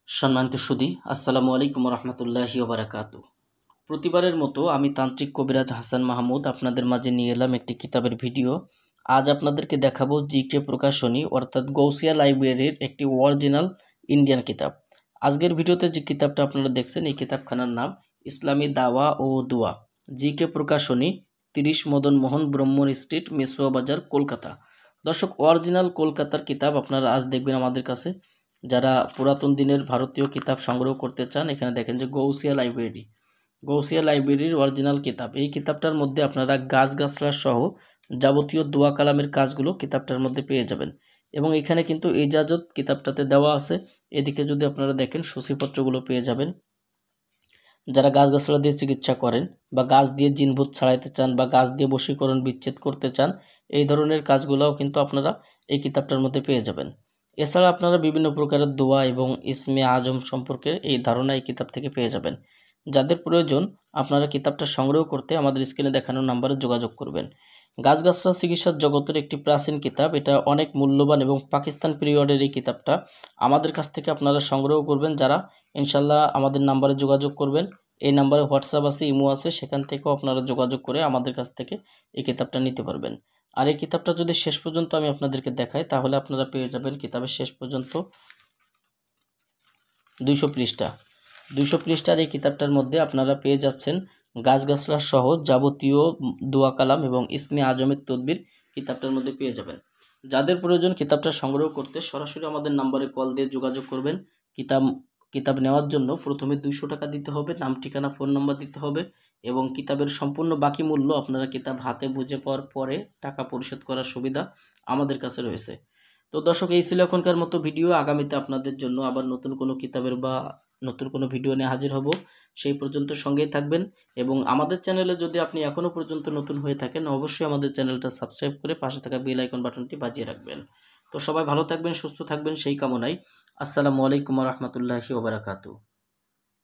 সম্মানিত সুধী, আসসালামু আলাইকুম রহমতুল্লাহি ওয়া বারাকাতুহু। প্রতিবারের মতো আমি তান্ত্রিক কবিরাজ হাসান মাহমুদ আপনাদের মাঝে নিয়ে এলাম একটি কিতাবের ভিডিও। আজ আপনাদেরকে দেখাবো জিকে প্রকাশনী অর্থাৎ গৌসিয়া লাইব্রেরির একটি অরিজিনাল ইন্ডিয়ান কিতাব। আজকের ভিডিওতে যে কিতাবটা আপনারা দেখছেন এই কিতাবখানার নাম ইসলামী দাওয়া ও দোয়া, জিকে প্রকাশনী, 30 মদন মোহন ব্রহ্মণ স্ট্রিট, মেসুয়া বাজার, কলকাতা। দর্শক, অরিজিনাল কলকাতার কিতাব আপনারা আজ দেখবেন আমাদের কাছে। যারা পুরাতন দিনের ভারতীয় কিতাব সংগ্রহ করতে চান, এখানে দেখেন যে গৌসিয়া লাইব্রেরির অরিজিনাল কিতাব। এই কিতাবটার মধ্যে আপনারা গাছগাছলা সহ যাবতীয় দোয়া কালামের কাজগুলো কিতাবটার মধ্যে পেয়ে যাবেন। এবং এখানে কিন্তু ইজাজত কিতাবটাতে দেওয়া আছে। এদিকে যদি আপনারা দেখেন সূচিপত্রগুলো পেয়ে যাবেন। যারা গাছগাছলা দিয়ে চিকিৎসা করেন বা গাছ দিয়ে জিনভূত ছাড়াইতে চান বা গাছ দিয়ে বশীকরণ বিচ্ছেদ করতে চান, এই ধরনের কাজগুলোও কিন্তু আপনারা এই কিতাবটার মধ্যে পেয়ে যাবেন। এছাড়া আপনারা বিভিন্ন প্রকারের দোয়া এবং ইসমে আজম সম্পর্কে এই ধারণা এই কিতাব থেকে পেয়ে যাবেন। যাদের প্রয়োজন আপনারা কিতাবটা সংগ্রহ করতে আমাদের স্ক্রিনে দেখানো নাম্বারে যোগাযোগ করবেন। গাছগাছলা চিকিৎসার জগতের একটি প্রাচীন কিতাব, এটা অনেক মূল্যবান এবং পাকিস্তান পিরিয়ডের এই কিতাবটা আমাদের কাছ থেকে আপনারা সংগ্রহ করবেন। যারা ইনশাল্লাহ আমাদের নাম্বারে যোগাযোগ করবেন, এই নাম্বারে হোয়াটসঅ্যাপ আছে, ইমো আছে, সেখান থেকেও আপনারা যোগাযোগ করে আমাদের কাছ থেকে এই কিতাবটা নিতে পারবেন। আর এই কিতাবটা যদি শেষ পর্যন্ত আমি আপনাদেরকে দেখাই, তাহলে আপনারা পেয়ে যাবেন কিতাবের শেষ পর্যন্ত 200 পৃষ্ঠার এই কিতাবটার মধ্যে আপনারা পেয়ে যাচ্ছেন গাছগাছলা সহ যাবতীয় দোয়া কালাম এবং ইসমে আজমের তদবির কিতাবটার মধ্যে পেয়ে যাবেন। যাদের প্রয়োজন কিতাবটা সংগ্রহ করতে সরাসরি আমাদের নাম্বারে কল দিয়ে যোগাযোগ করবেন। কিতাব নেওয়ার জন্য প্রথমে 200 টাকা দিতে হবে, নাম, ঠিকানা, ফোন নম্বর দিতে হবে এবং কিতাবের সম্পূর্ণ বাকি মূল্য আপনারা কিতাব হাতে বুঝে পাওয়ার পরে টাকা পরিশোধ করার সুবিধা আমাদের কাছে রয়েছে। তো দর্শক, এই ছিল এখনকার মতো ভিডিও। আগামীতে আপনাদের জন্য আবার নতুন কোনো কিতাবের বা নতুন কোনো ভিডিও নিয়ে হাজির হব। সেই পর্যন্ত সঙ্গেই থাকবেন এবং আমাদের চ্যানেলে যদি আপনি এখনও পর্যন্ত নতুন হয়ে থাকেন, অবশ্যই আমাদের চ্যানেলটা সাবস্ক্রাইব করে পাশে থাকা বেল আইকন বাটনটি বাজিয়ে রাখবেন। তো সবাই ভালো থাকবেন, সুস্থ থাকবেন সেই কামনায়। আসসালামু আলাইকুম রহমতুল্লাহি ওয়া বারাকাতুহু।